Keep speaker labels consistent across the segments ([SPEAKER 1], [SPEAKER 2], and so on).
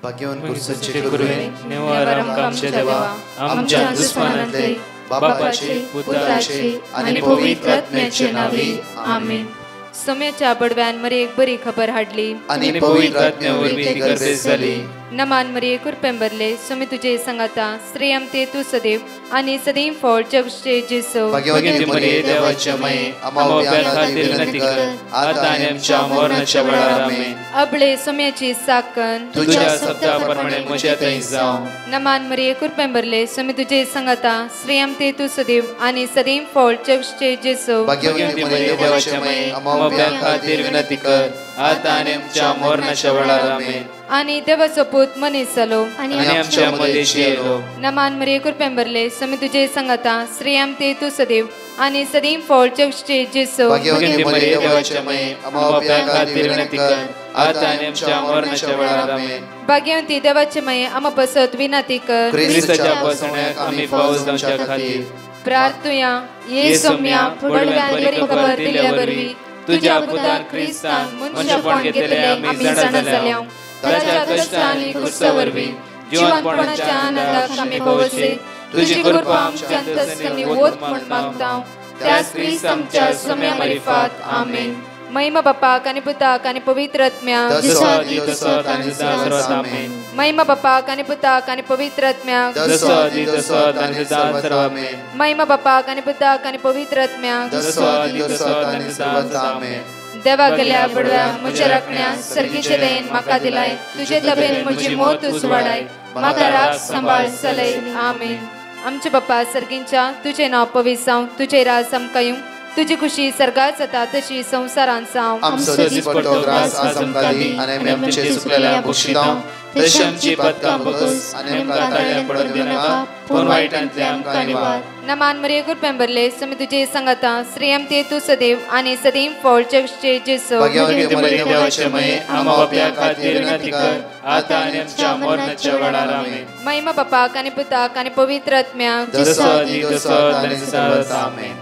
[SPEAKER 1] भाग्यवान कुर्सचे गुरुवे निवार आमच्या देवा आमच्या दुश्मनांतले बापाचे पुत्राचे आणि पवित्र आत्म्याचे नावे आमेन.
[SPEAKER 2] सोम्याच्या बडव्यान मरे एक बरी खबर हाडली
[SPEAKER 1] आणि पवित्र आत्म्यावर ती गर्भेस झाली.
[SPEAKER 2] नमान मरे कुरपेंबरले सोमे तुझे संगाता श्रेयम ते तू सदैव आणि सदैव फळ जगचे जेसो.
[SPEAKER 1] भाग्यवती मरिये देवाच्या माये आम्हा खातीर विनंती कर आता आणि आमच्या मरणाच्या वेळार आमेन.
[SPEAKER 2] अबळे सोम्याची साकन
[SPEAKER 1] तुझ्या शब्दाप्रमाणे म्हज्या थंय जावं.
[SPEAKER 2] नमान मरे कुरपेंबरले सोमे तुझे संगाता श्रेयम ते तू सदैव आणि सदैव फळ जगचे जेसो.
[SPEAKER 1] भाग्यवती मरिये देवाच्या माये आम्हा खातीर विनंती कर आता आणि आमच्या मरणाच्या वेळार आमेन.
[SPEAKER 2] आणि देवाचो पूत मनीस जालो
[SPEAKER 1] आणि आमच्या मदेशी येलो.
[SPEAKER 2] नमान मरिये कुरपेंबरले सोमे तुझे संगाता श्रेयम ते तू सदैव आणि सदैव फळ जगचे जेसो.
[SPEAKER 1] भाग्यवती मरिये देवाच्या माये आम्हा खातीर विनंती कर आता आणि आमच्या मरणाच्या वेळार आमेन.
[SPEAKER 2] भाग्यवती देवाचे माये आम्हा पसत विनंती कर
[SPEAKER 1] ख्रिस्ताच्या पासण्याक आम्ही पावस जावच्या खातीर
[SPEAKER 2] प्रार्थुया. ये सोम्या फुडव्यान बरी खबर दिल्या वरवी तुझ्या पुतान ख्रिस्तान मनुष्यपण घेतले आम्ही जाणा जाल्या. ताच्या कष्टांनी कुर्सावरवी जीवनपणाच्या आनंदाक आम्ही पावसे. तुझी कृपा आमच्या अंतस्करणी वोत म्हण मागता त्याच ख्रिस्त आमच्या सोम्या मार्फत आमेन. महिमा बापाक आणि पुताक आणि पवित्र आत्म्याक महिमा बापाक आणि पुताक आणि पवित्र आत्म्याक महिमा बापाक आणि पुताक आणि पवित्र आत्म्याक देवा गेल्या बडव्या म्हज्या राखण्या सर्गीचे देन म्हाका दिलाय. तुझे तबेन म्हजी मोत उसवाडाय म्हाका राख सांबाळ चलय आमेन. आमचे बापा सर्गींच्या तुझे नाव पवित्र जावं. तुझे राज आमकां येवं. तुझी खुशी सर्गात जाता तशी संसारांत जावं.
[SPEAKER 1] आमचो दीस पडटो ग्रास आज आमकां दी आनी आमचे चुकलेल्या बक्षितांव तशी आमची पातकां बगस आनी आमकां ताळ्या पडत दिनाका पूण वायटांतले आमकां निवार.
[SPEAKER 2] नमान मरिये कुरपेंबरले सोमे तुझे संगाता श्रेयम ते तू सदैव आणि सदैव फळ जगचे जेसो.
[SPEAKER 1] भाग्यवती मरिये देवाचे माये आम्हा बाप्या खातीर विनंती कर आता आनी आमच्या मरणाच्या वेळार आमेन.
[SPEAKER 2] महिमा बापाक आणि पुताक आणि पवित्र आत्म्याक
[SPEAKER 1] आमेन.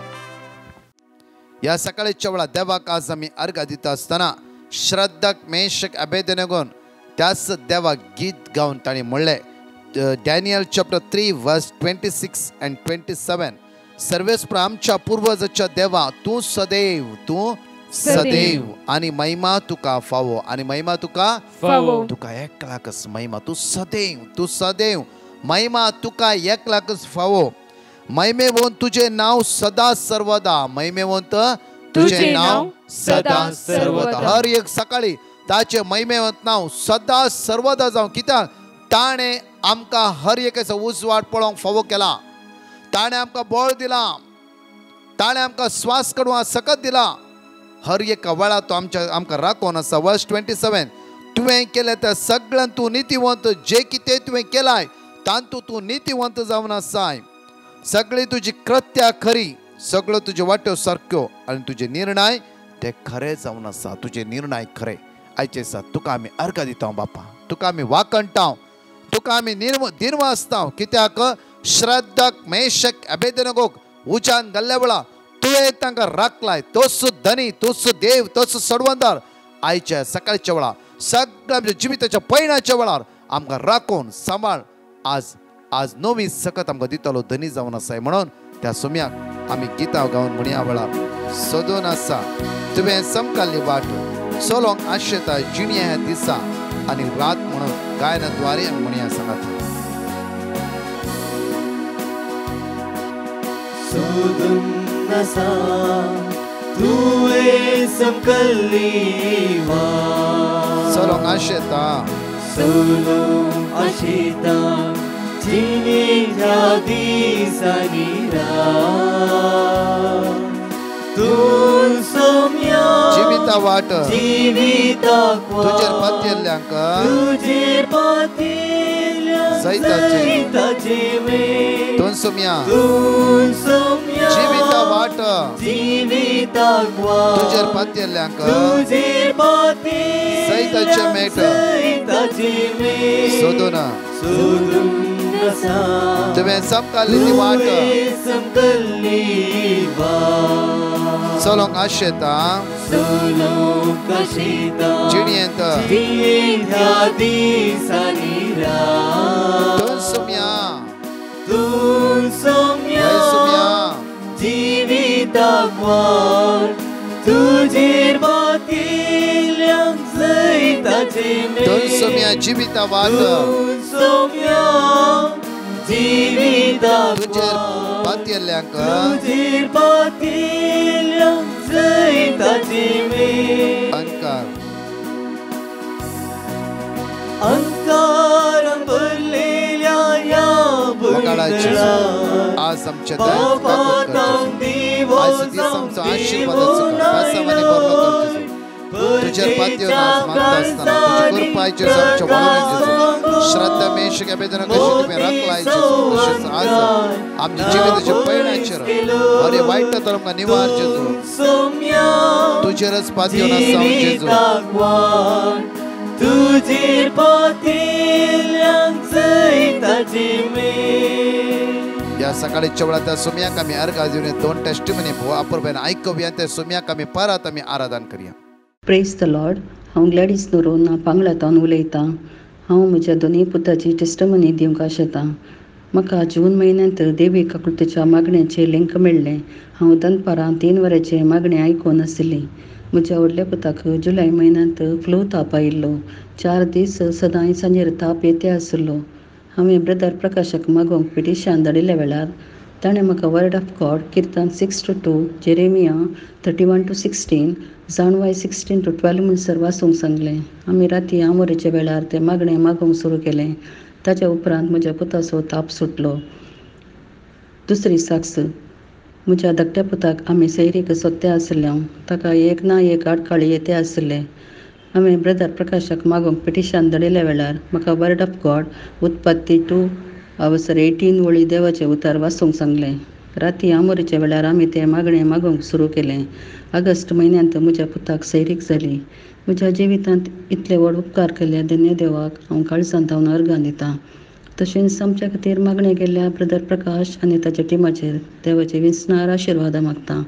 [SPEAKER 3] या सकाळीच्या वेळा देवाक आज आम्ही अर्घ दिता असताना श्रद्धाक मेशक अबेदनेगोन त्याच देवाक गीत गावन ताणी म्हणले. डॅनियल चॅप्टर 3 वर्स 26 and 27. सर्वेस्पर आमच्या पूर्वजाच्या देवा तू सदैव आणि महिमा तुका फावो आणि महिमा तुका तुका एकलाकच महिमा तू सदैव महिमा तुका एकलाकच फावो. महिमेवंत तुझे नाव सदा सर्वदा महिमेवंत तुझे नाव सदा सर्वदा. हर एक सकाळी ताचे महिमेवंत नाव सदा सर्वदा जावं. कित्याक ताणे आमकां हर एकेचो उजवाड पळोवंक फावो केला. ताणे आमकां बळ दिला. ताणे आमकां स्वास काडूंक सकत दिला. हर एका वेळा तो आमकां राखोन आसा. वर्स 27. तुवें केलें तें सगळ्यान तूं नितीवंत. जे कितें तुवें केलाय तांतूं तूं नितीवंत जावन आसाय. सगळी तुजी कृत्या खरी. सगळ्यो तुज्यो वाट्यो सारक्यो आनी तुजे निर्णय ते खरे जावन आसा. तुजे निर्णय खरे. आयचे दिसा तुका आमी अर्घ दिता बापा. तुका आमी वाकणटा. तुका आमी निर्वासता. कित्याक श्रद्धाक मेशक अबेदनेगोक उजान घाल्ल्या वेळा तुवें तांकां राखलाय. तोच धनी तोच देव तोच सडवंदार आयच्या सकाळच्या वेळा सगळ्या आमच्या जिविताच्या पैणाच्या वेळार आमकां राखून सांबाळ आज नवी सकत आमकां दितलो धनी जावन आसाय. म्हणून त्या सोम्याक आमी गितां गावन म्हणया वेळार सोदून आसा तुवें समकाल्ली वाट सोलोंक आशेता जिणया ह्या दिसा आनी रात म्हणून गायनाद्वारे म्हणया सांगात.
[SPEAKER 4] सोदून आसा तुवें समकाल्ली वाट
[SPEAKER 3] सोलोंक आशेता
[SPEAKER 4] जिणेच्या दिसांनी तूं सोम्या
[SPEAKER 3] जिविता वाट
[SPEAKER 4] जिविताक
[SPEAKER 3] तुजेर पातयल्ल्यांक
[SPEAKER 4] सैताचे मेळ
[SPEAKER 3] तूं सोम्या
[SPEAKER 4] जिविता
[SPEAKER 3] वाट
[SPEAKER 4] जिविताक
[SPEAKER 3] तुजेर पातयल्ल्यांक सैताचे मेळ सोदून तुवें समकाल्ली वाट सोलोंग आशेता
[SPEAKER 4] सोलोंग आशेता
[SPEAKER 3] जिणेंत
[SPEAKER 4] जिणेंत्या दिसांनी रात
[SPEAKER 3] तूं सोम्या
[SPEAKER 4] जिविताक वाड तुजेर पातिल्यांक जैताचे मेळ
[SPEAKER 3] तूं सोम्या जिविता वाद
[SPEAKER 4] सोम्या जिविताक
[SPEAKER 3] तुजेर पातिल्यांक
[SPEAKER 4] तुजेर पातिल्यांक जैताचे मेळ अंकारान भरलेल्या या भुंयगळात
[SPEAKER 3] आज आमच्या आमचो आशीर्वादाचो तुझ्या पातयो मागता आसतना तुझी कृपायचे आमच्या वाडून श्रद्धा मेश बेदना कशी तुम्ही राखलाय तशेंच आज आमच्या जिविताच्या पैणाचेर अरे वाईट तर आमकां निवार जेजू तुजेरच पातयो आसा जेजू
[SPEAKER 4] तुजेर पातिल्यांक जैताचे मेळ
[SPEAKER 3] या सकाळीच्या वेळात त्या सोम्याक आमी अर्घा दिवन दोन टेस्टिमनी अपूर्वेन आयकूया त्या सोम्याक आमी परत आमी आराधन करया.
[SPEAKER 5] Praise the Lord. हांव ग्लॅडीस नोरोन पांगलातान उलयतां. हांव म्हज्या दोनूय पुताची टेस्टमनी दिवंक आशेतां. म्हाका जून म्हयन्यांत देवी काकुळतेच्या मागण्याचें लिंक मेळ्ळें. हांव दनपारां 3 वरांचें मागणें आयकून आसली. म्हज्या व्हडल्या पुताक जुलय म्हयन्यांत फ्लू ताप आयिल्लो. 4 दीस सदांय सांजेर ताप येते आसलो. हांवें ब्रदर प्रकाशाक मागोवंक पिटिशन धाडिल्ल्या वेळार ताणें म्हाका वर्ड ऑफ गॉड किर्तन 6:2, जेरेमिया 31:16, जाणवाय 16:12 म्हणसर वाचूंक सांगलें. आमी राती आमोरेच्या वेळार तें मागणें मागोवंक सुरू केलें. ताच्या उपरांत म्हज्या पुताचो ताप सुटलो. दुसरी साक्स, म्हज्या धाकट्या पुताक आमी सैरीक सोदते आसल्यां ताका एक ना एक आडकाळी येते आसले. हांवें ब्रदर प्रकाशाक मागोवंक पिटिशन धाडिल्ल्या वेळार म्हाका वर्ड ऑफ गॉड उत्पत्ती 2:18 वळी देवाचें उतार वाचूंक सांगलें. राती आमोरेच्या वेळार आमी तें मागणें मागोवंक सुरू केलें. ऑगस्ट म्हयन्यांत म्हज्या पुताक सैरीक जाली. म्हज्या जिवितांत इतले व्हड उपकार केल्या धन्य देवाक हांव काळजांत हांव अर्घां दितां. तशेंच आमच्या खातीर मागणें गेल्ल्या ब्रदर प्रकाश आनी ताच्या टिमाचेर देवाचे विस्नार आशिर्वाद मागता.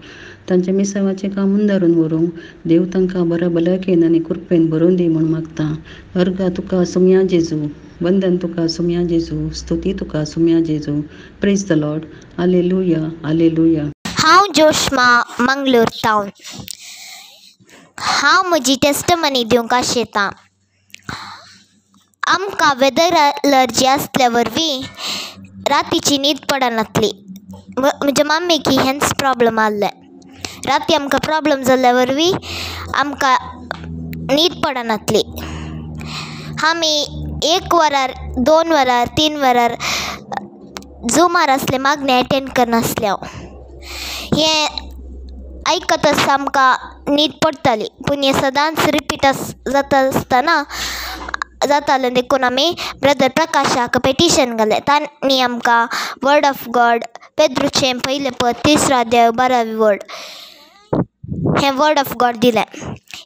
[SPEAKER 5] तांच्या मिसावाचें काम उंदारून व्हरूंक देव तांकां बऱ्या भलायकेन आनी कृपेन भरोवन दी म्हूण मागता. अर्घा तुका सुम्या जेजू, वंदन तुका सुम्या जेजू, स्तुती तुका सुम्या जेजू. Praise the Lord. Hallelujah, hallelujah.
[SPEAKER 6] हांव जोश्मा, मंगळूर टावन. हांव म्हजी टेस्टमनी दिवंक आशेतां. आमकां वेदर अलर्जी आसल्या वरवीं रातीची न्हीद पडनासली. म्हज्या मम्मीक हेंच प्रॉब्लम आहले. राती आमकां प्रॉब्लम जाल्ल्या वरवीं आमकां न्हीद पडनासली. आमी 1 वरार 2 वरार 3 वरार झुमार आसले मागणें अटेंड करनासले. हांव हें आयकत आसता आमकां न्हीद पडटाली. पूण हें सदांच रिपीट जाता आसतना जातालें देखून आमी ब्रदर प्रकाशाक पेटिशन घालें. तांणी आमकां वर्ड ऑफ गॉड पेद्रूचें 1 पद 3 अध्याय 12 वर्ड हें वर्ड ऑफ गॉड दिलें.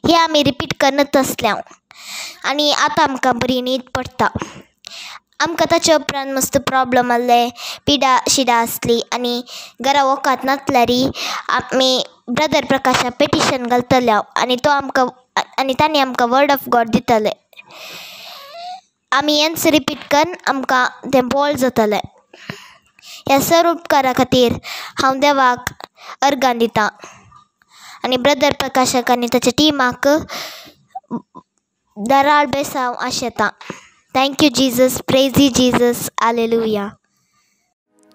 [SPEAKER 6] हें आमी रिपीट करनत आसलें हांव. आनी आतां आमकां बरी न्हीद पडटा. आमकां ताचे उपरांत मस्त प्रॉब्लम आहले, पिडा शिडा आसली आनी घरा वोकात नासल्यार आमी ब्रदर प्रकाशाक पेटिशन घालतले हांव. आनी तांणी आमकां वर्ड ऑफ गॉड दितले. आमी हेंच रिपीट करून आमकां तें बॉल जातलें. ह्या सर्व उपकारा खातीर हांव देवाक अर्घां दितां आनी ब्रदर प्रकाशाक आनी ताच्या टिमाक दाराळ बेसांव आशेतां. Thank you Jesus. Praise you Jesus. Hallelujah.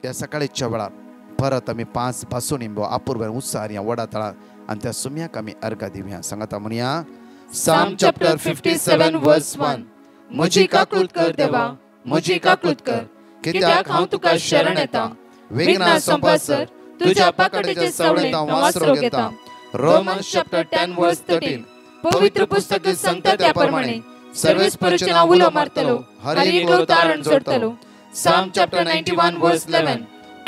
[SPEAKER 3] या सकाळीच्या वेळार परत आमी 5 भासूनी अपूर्वेन उत्साहान या वडा तळा आनी त्या सुम्याक आमी अर्घां दिवया. सांगाता म्हणया
[SPEAKER 2] साम चॅप्टर 57 वर्स 1. म्हजी काकूळट कर देवा, म्हजी काकूळट कर, कित्याक हांव तुका शरण येतां. विघ्नां संपासर तुज्या पाकडेच्या सवळेंत हांव आसरो घेतां. रोमन्स चॅप्टर 10 वर्स 13. पवित्र पुस्तक सांगता त्या प्रमाणे सर्वेच परचना उलो मारतलो, हर एकलो तारण जोडतलो. साम चॅप्टर 91 वर्स 11.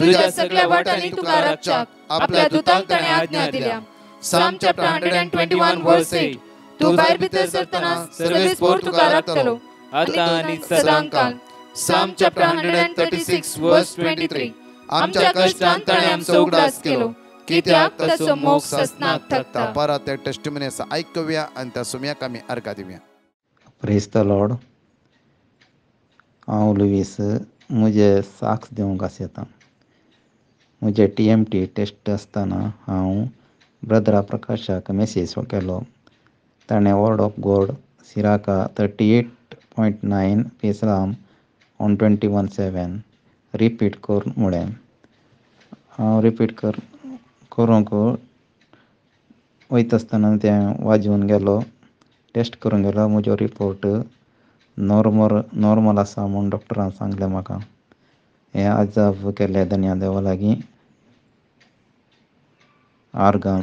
[SPEAKER 2] तुज्या सगळ्या वाटांनी तुका रक्षाक आपल्या दुतांक ताणें आज्ञा दिल्या. साम चॅप्टर 121 वर्स 8. तू भायर भितर सरतना सर्वेच पोर तुका राखतलो आतां आनी सदांकाल. साम चॅप्टर 136 वर्स 23. आमच्या कश्टांत ताणें आमचो उगडास केलो, कित्याक ताचो मोग ससनाक थकता.
[SPEAKER 3] परत ते टेस्टिमनी आसा आयकुया आनी त्या सुमयाक आमी अर्घ दिवया.
[SPEAKER 7] Praise the Lord. हांव लुईस म्हजे साक्स दिवंक आसयतां. म्हजे TMT टेस्ट आसतना हांव ब्रदरा प्रकाशाक मेसेज केलो. ताणें वर्ड ऑफ गॉड सिराका 38.9 पेसलाम ऑन 21:7 रिपीट कर म्हळें. हांव रिपीट करूंक वयता आसतना तें वाजून गेलो. टेस्ट करूंक गेलो. म्हजो रिपोर्ट नॉर्मल आसा म्हूण डॉक्टरान सांगलें म्हाका. हें आजब केलें धन्या देवा लागीं आर्गां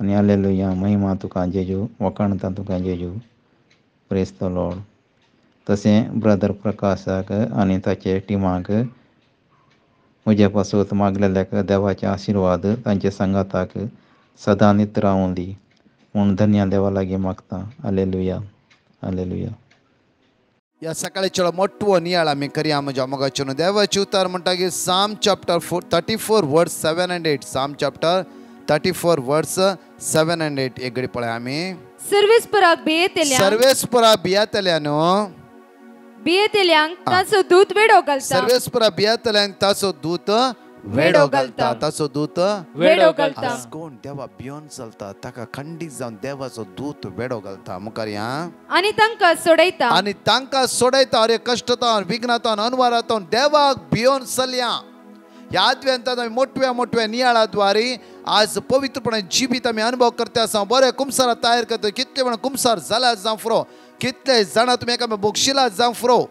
[SPEAKER 7] आनी हालेलुया. महिमा तुका जेजू. वखणटा तुका जेजू. Praise the Lord. तशें ब्रदर प्रकाशाक आनी ताचे टिमाक म्हजे पासून मागलेल्याक देवाचे आशिर्वाद तांचे संगाताक सदांच रावूं दी म्हूण धन्या देवा लागीं मागता. Hallelujah hallelujah.
[SPEAKER 3] ह्या सकाळीचो मोठो नियाळ आमी करया म्हज्या मोगाचे न्हू. देवाचे उतार म्हणटा की साम चॅप्टर 34 वर्स 7 and 8. साम चॅप्टर 34 वर्स 7 and 8 एक घडी पळय आमी.
[SPEAKER 2] सर्वेस्पराक
[SPEAKER 3] बियातल्या न्हू.
[SPEAKER 2] बियेतेल्यांक ताचो दूत वेडो घालता.
[SPEAKER 3] सर्वेस्परा बियातल्यांक ताचो दूत वेडो घालता. ताचो दूत
[SPEAKER 2] वेडो घालता.
[SPEAKER 3] कोण देवा भियोन चलता ताका खंडीत जावन देवाचो दूत वेडो घालता. मुखार या
[SPEAKER 2] आनी तांकां सोडयता.
[SPEAKER 3] आनी तांकां सोडयता. अरे कश्टांतल्यान विघ्नांतल्यान अनवरांतल्यान देवाक भियोन चलया. ह्या आदव्यांतांत आमी मोठव्या नियाळा द्वारे आज पवित्रपणे जिबीत आमी अनुभव करता आसा. बरे कुमसार तयार करता. कितले म्हण कुमसार जाला जावं फुरो. कितले जाणां तुमी एका बोगशिला जावं फुरो.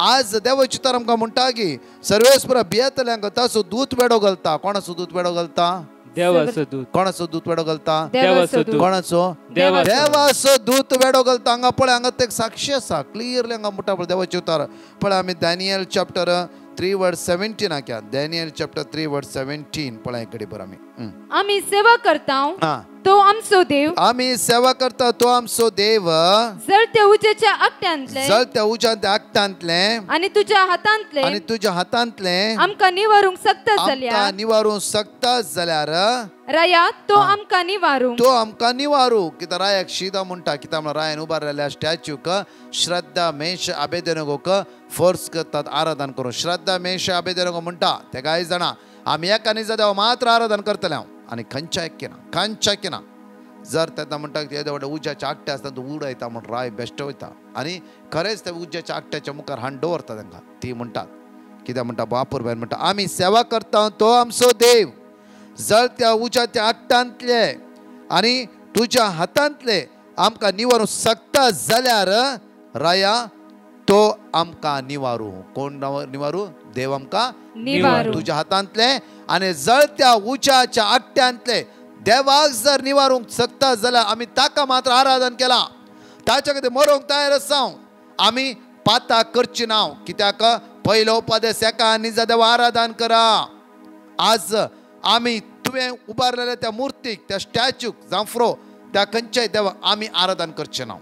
[SPEAKER 3] आज देवाची तर आमकां म्हणटा की सर्वेस्परा बियेतल्यांक ताचो दूत वेडो घालता. कोणाचो दूत वेडो घालता.
[SPEAKER 1] देवाचो दूत.
[SPEAKER 3] कोणाचो दूत वेडो घालता.
[SPEAKER 1] देवाचो दूत.
[SPEAKER 3] कोणाचो. देवाचो दूत वेडो घालता. हांगा पळय हांगा ते साक्षी आसा. क्लियरली हांगा म्हणटा पळय देवाचे उतार. पळय आमी दानियल चॅप्टर 3 वर्स 17 आख्या. दानियल चॅप्टर 3 वर्स 17 पळय एक घडी बर आमी.
[SPEAKER 2] आमी सेवा करता तो आमचो देव.
[SPEAKER 3] आमी सेवा करता तो आमचो देव.
[SPEAKER 2] जळत्या उज्याच्या आगट्यांतले.
[SPEAKER 3] जळत्या उज्याच्या आगट्यांतले.
[SPEAKER 2] आनी तुज्या हातांतले.
[SPEAKER 3] आनी तुज्या हातांतले.
[SPEAKER 2] आमकां निवारूंक सकता जाल्यार.
[SPEAKER 3] आमकां निवारूंक सकता जाल्यार.
[SPEAKER 2] राया तो आमकां निवारूंक.
[SPEAKER 3] तो आमकां निवारू. कित्याक रायाक शिदा म्हणटा. कित्याक म्हळ्यार रायान उबार राहिल्या स्टॅच्यूक श्रद्धा मेश आबेदेनगोक फोर्स करतात आराधन करून. श्रद्धा मेश आबेदेनगो म्हणटा ते कांय जाणा आमी एका निजा देवा मात्र आराधन करतले हांव आनी खंयच्या किना. जर तेन्ना म्हणटा येदे व्हडले उज्याचे आगटे आसता तूं उडयता म्हूण राय बेश्ट वयता. आनी खरेंच ते उज्याच्या आगट्याच्या मुखार हाड दवरता तांकां. ती म्हणटात कित्याक म्हणटा बापूर बायल म्हणटा आमी सेवा करता तो आमचो देव. जळत्या उज्याच्या आगटांतले आनी तुज्या हातांतले आमकां निवारूंक सकता जाल्यार राया तो आमकां निवारू. कोण निवारू. देव आमकां निवारू. तुज्या हातांतले आनी जळत्या उज्याच्या आगट्यांतले देवाक जर निवारूंक सकता जाल्यार आमी ताका मात्र आराधन केला. ताच्या खातीर मरोंक तयार आसा. आमी पाता करची ना. कित्याक पयलो उपदेश एका निजा देवा आराधन करा. आज आमी तुवें उबारलेल्या त्या मुर्तीक त्या स्टॅच्यूक जावं फ्रो त्या खंयच्याय देवा आमी आराधन करचे ना.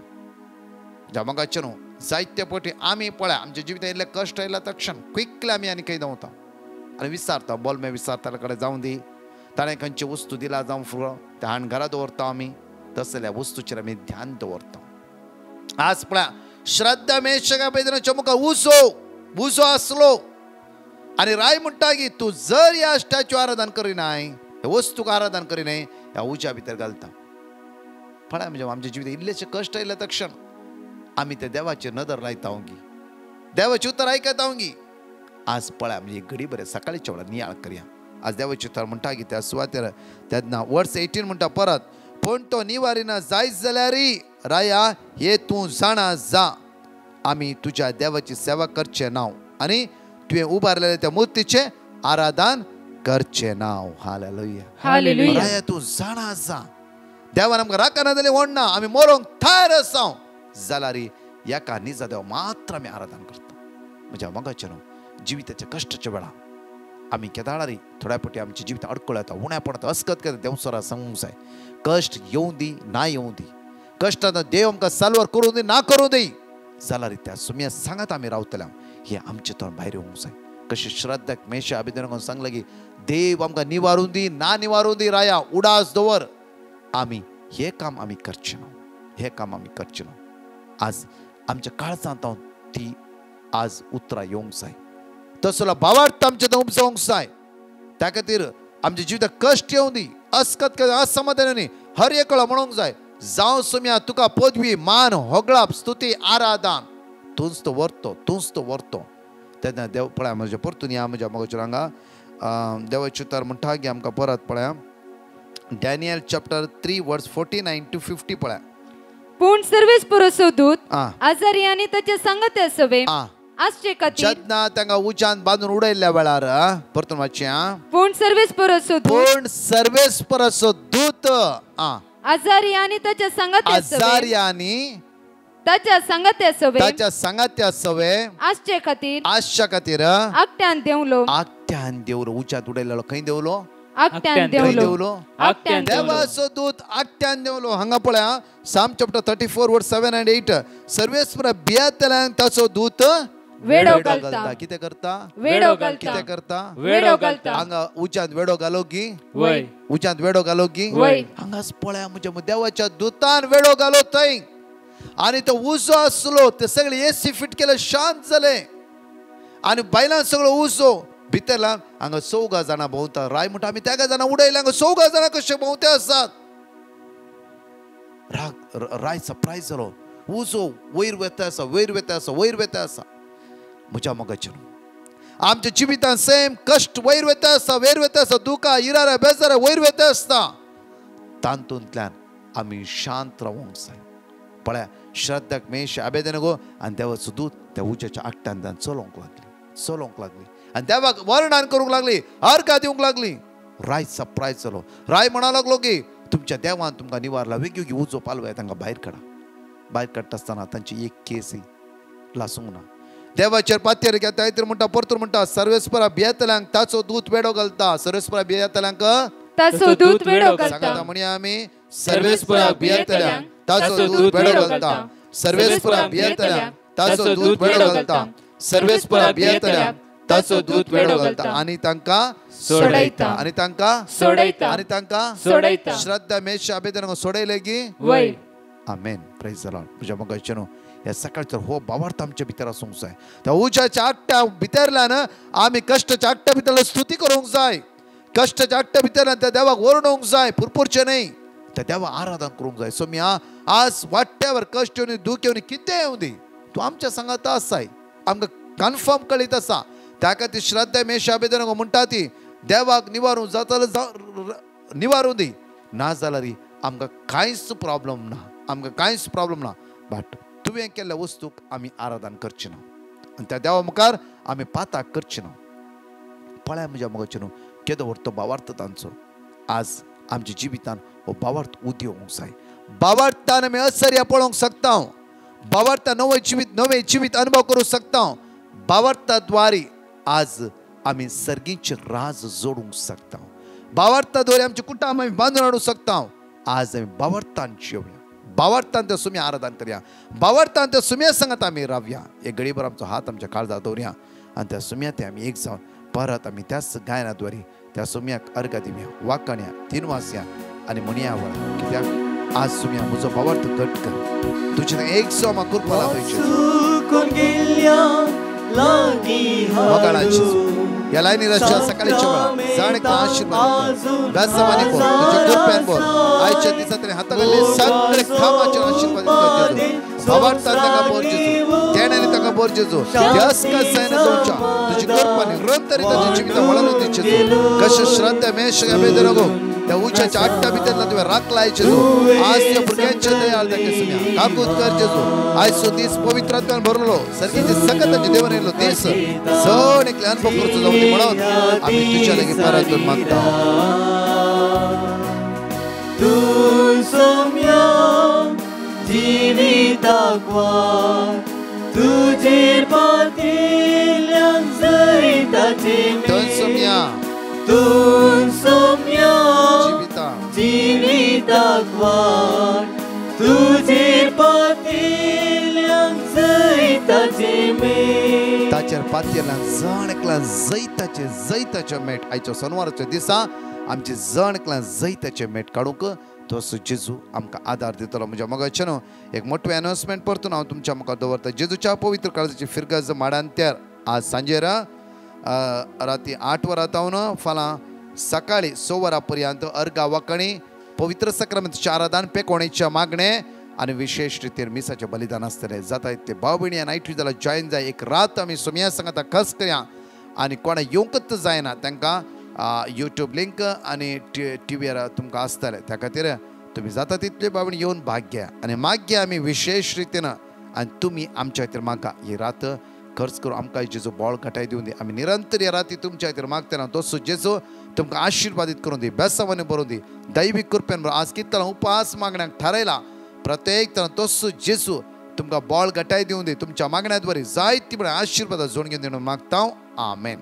[SPEAKER 3] जमागाचे न्हू. जायते पटी आमी पळय आमच्या जिवितांत इल्ले कश्ट येयल्या तक्षण क्विकली आमी आनी खंय देंवता आनी विचारता बोलमे विचारता कडेन जावं दी ताणें खंयची वस्तू दिला जावं फुरो ते हाण घरा दवरता आमी. तसल्या वस्तूचेर आमी ध्यान दवरता. आज पळय श्रद्धा मेशका बेदनाच्या मुखार उजो आसलो आनी राय म्हणटा की तूं जर ह्या स्टॅच्यू आराधन करिनाय ह्या वस्तूक आराधन करिनाय ह्या उज्या भितर घालता. पळय म्हणजे आमच्या जिवितांत इल्लेशे कश्ट येयले तक्षण आमी त्या देवाचेर नदर लायता गी. देवाचें उतर आयकता गी. आज पळय म्हणजे एक घडी बरें सकाळीच्या वेळार नियाळ करया. आज देवाचें उतर म्हणटा की त्या सुवातेर तेन्ना वर्स 18 म्हणटा परत पूण तो निवारिना जायत जाल्यार राया हे तूं जाणा जा आमी तुज्या देवाची सेवा करचे ना आनी तुवें उबारलेले त्या मुर्तीचे आराधन करचे ना. Hallelujah
[SPEAKER 2] hallelujah.
[SPEAKER 3] राया तूं जाणा जा. देवान आमकां राखना जाल्यार व्हडना आमी मरोंक तयार आसा जाल्यार एका निजा देवा मात्र आमी आराधन करता. म्हज्या मोगाचे न्हू जिविताच्या कश्टाच्या वेळा आमी केदाळारी थोड्या पटी आमची जिवितां अडकळ येता उण्या पडटा अस्कत करता. देवसरा सांगूंक जाय कश्ट येवं दी ना येवं दी. कश्टांत देव आमकां साल्वार करूं दी ना करूं दी जाल्यार त्या सुमया सांगात आमी रावतले हे आमचे तोंड भायर येवंक जाय. कशी श्रद्धाक मेशा अभिदेनान सांगला की देव आमकां निवारून दी ना निवारून दी राया उडास दवर आमी हे काम आमी करचे ना हे काम आमी करचे ना आज आमच्या काळजांत ती आज उतरां येवंक जाय तसलो भावार्थ आमच्या उपजावंक जाय त्या खातीर आमच्या जिविताक कश्ट येवं दी अस्कत असमाधानी हर एक वेळा म्हणूंक जाय जावं सुम्या तुका पदवी मान होगळाप स्तुती आराधन तूंच तो व्हरतो तेन्ना देव पळया म्हज्या परतून या म्हज्या मोगाच्या हांगा देवाचें उतर म्हणटा की आमकां परत पळया डॅनियल चॅप्टर 3 वर्स 49 to 50 पळया
[SPEAKER 2] पूण सर्वेस पुरोसो दूत आजारियांनी ताचे संगते सवे आसचे खातीर
[SPEAKER 3] जेन्ना तांकां उज्यांत बांदून उडयल्ल्या वेळार परतून वाचया
[SPEAKER 2] पूण सर्वेस
[SPEAKER 3] परसो दूत
[SPEAKER 2] आजारियांनी ताचे संगते सवे
[SPEAKER 3] आजारियांनी
[SPEAKER 2] ताच्या
[SPEAKER 3] संगत्या सवे आसच्या खातीर
[SPEAKER 2] आकट्यान
[SPEAKER 3] देवलो उज्यांत उडयल्लो खंय देवलो
[SPEAKER 2] आकट्यान देवलो
[SPEAKER 3] देवाचो दूत आकट्यान देवलो हांगा पळया साम चॅप्टर 34 वर्स 7 and 8 सर्वेस्पर बियातल्यांक ताचो दूत
[SPEAKER 2] वेडो घालता
[SPEAKER 3] कितें करता
[SPEAKER 2] कितें करता
[SPEAKER 3] हांगा उज्यांत वेडो घालो की उज्यांत वेडो घालो की हांगाच पळया म्हज्या देवाच्या दुतान वेडो घालो थंय आनी तो उजो आसलो ते सगळे एसी फिट केले शांत जाले आनी बायलां सगळो उजो भितरला हांगा 14 जाणां भोंवता राय म्हणटा आमी त्या जाणां उडयल्या हांगा 14 जाणां कशे भोंवते आसात राय सरप्रायज जालो उजो वयर वेता आसा म्हज्या मोगाचेर आमच्या जिवितांत सेम कश्ट वयर वेता आसा दुकां इरारा बेजारा वयर वेता आसता तांतूंतल्यान आमी शांत रावूंक जाय पळया श्रद्धाक मेश आबेदेनागो आनी देवाचो दूत त्या उज्याच्या आकट्यान चलोवंक लागली आनी देवाक वर्णन करूंक लागली अर्घ दिवंक लागली राय सरप्रायज जालो राय म्हणा लागलो की तुमच्या देवान तुमकां निवारला वेगवेगळी उजो पालवाय तांकां भायर काडटा आसतना तांची एक केस लासूंक ना देवाचेर पातयेर घेता तर म्हणटा परतूर म्हणटा सर्वेस्परा भियेतल्यांक ताचो दूत वेडो घालता सर्वेस्परा भियेतल्यांक
[SPEAKER 2] ताचो दूत वेडो घालता
[SPEAKER 3] म्हणया आमी सर्वेस्परा भियेतल्यांक ताचो दूत वेडो घालता सर्वेस्परा भियेतल्यांक ताचो दूत वेडो घालता सर्वेस्परा भियेतल्यांक ताचो दूत वेडो घालता आनी तांकां सोडयता श्रद्धा मेश आबेदेनाक सोडयले की आमेन प्रेज द लॉर्ड म्हज्या मोगाचेर ह्या सकाळचो हो भावार्थ आमच्या भितर आसूंक जाय त्या उज्याच्या आकट्या भितरल्यान आमी कश्टाच्या आकट्या भितरल्यान स्तुती करूंक जाय कश्टाच्या आकट्या भितरल्यान त्या देवाक वर्णोवंक जाय पुरपुरचें न्ही त्या देवाक आराधन करूंक जाय सो आज वाट्यावर कश्ट येवन दूख येवन कितें येवं दी तूं आमच्या सांगात आसाय आमकां कन्फर्म कळीत आसा त्या खातीर श्रद्धा मेश आबेदेनाक म्हणटा ती देवाक निवारूं जातालो निवारूं दी ना जाल्यार आमकां कांयच प्रॉब्लम ना बट तुवें केल्ल्या वस्तूक आमी आराधन करची ना आनी त्या देवा मुखार आमी पाताक करची ना पळया म्हज्या मोगाचेर केदो व्हरतो भावार्थ तांचो आज आमच्या जिवितान हो भावार्थ उदी येवंक जाय भावार्थान आमी आश्चर्य पळोवंक शकता भावार्था नवे जिवीत अनुभव करूंक शकता भावार्था द्वारे आज आमी सर्गीचे राज जोडूंक शकता भावार्था द्वारे आमचे कुटुंब आमी बांदून हाडूंक शकता आज आमी भावार्थान जियोया भावार्थान त्या सुम्या आराधन करया भावार्थान त्या सुम्या सांगात आमी रावया एक घडीभर आमचो हात आमच्या काळजात दवरया आनी त्या सुम्या ते आमी एक जावन परत आमी त्याच गायनाद्वारे त्या सुम्याक अर्घ दिवया वाकण्या तीन वाजया आनी म्हणया वळा कित्याक आज सुम्या म्हजो भावार्थ घट कर तुजे एक सो म्हाका कृपा लावायची या लाईनी रस्त्या सकाळीच्या वेळा जाणेक आशीर्वाद व्यासमानी बोल तुझ्या कृपेन बोल आयच्या दिसांतले हातागले सगळे कामाचे आशीर्वाद कर भावार्थान ताका बोर जेजू तेणेने ताका बोर जेजू त्यास का सैन जोंचा तुझी कृपा निरंतर ताच्या जिविता वळण दी जेजू कश श्रद्धा मेश आबेदेनागो त्या उच्चाच्या आट्टा भितरला तुवें राखलाय जेजू आज त्या भुरग्यांच्या दयाळ ताका सुम्या काकूत कर जेजू आयचो दीस पवित्र आत्म्यान भरलो सर्गीचे सकताचे देवन येयलो दीस सण एकले अनुभव करचो जावं दी म्हणून आमी तुज्या लागीं परतून मागता
[SPEAKER 4] तूं सोम्या जिविताक वार तुजेर पातिल्यांक जैताची
[SPEAKER 3] सोम्या
[SPEAKER 4] तूं सोम्या जिविताक वार तुजेर पातिल्यांक जैताची
[SPEAKER 3] आमच्या पातयेला जण एकला जैताचे मेट आयच्या सोनवाराच्या दिसा आमचे जण एकला जैताचे मेट काडूंक तो जेजू आमकां आदार दितलो. म्हणजे मोगाचे न्हू एक मोठे अनाउन्समेंट परतून हांव तुमच्या मुखार दवरता. जेजूच्या पवित्र काळजाची फिरगज माडांत्यार आज सांजेर राती 8 वरां तावन फाल्यां सकाळी 6 वरां पर्यंत अर्गा वाकणी पवित्र सक्रामेंत आराधन पेकोवणेच्या मागणे आनी विशेष रितीन मिसाचें बलिदान आसतलें. जाता इतले भाव भयणी आनी आयट जाल्यार जॉयन जाय. एक रात आमी सोमया सांगाता खस करया आनी कोणा येवंकच जायना तांकां यूट्यूब लिंक आनी टीव्हीर तुमकां आसतलें. त्या खातीर तुमी जाता तितले बाबडी येवन भाग घ्या आनी मागया आमी विशेष रितीन आनी तुमी आमच्या खातीर मागा. ही रात खर्च करून आमकां जेजू बोळ घटाय दिवन दी. आमी निरंतर ह्या राती तुमच्या खातीर मागतना तो जेजू तुमकां आशिर्वादीत करून दी, बेसावानी बरोवन दी, दैवीक कृपेन आज कितलो उपास मागण्यांक थारायला प्रत्येक तरां तोच जेजू तुमकां बोळ घटाय दिवन दी. तुमच्या मागण्यांत बरी जायती बरें आशिर्वाद जोड घेवन दिवन मागता. आमेन.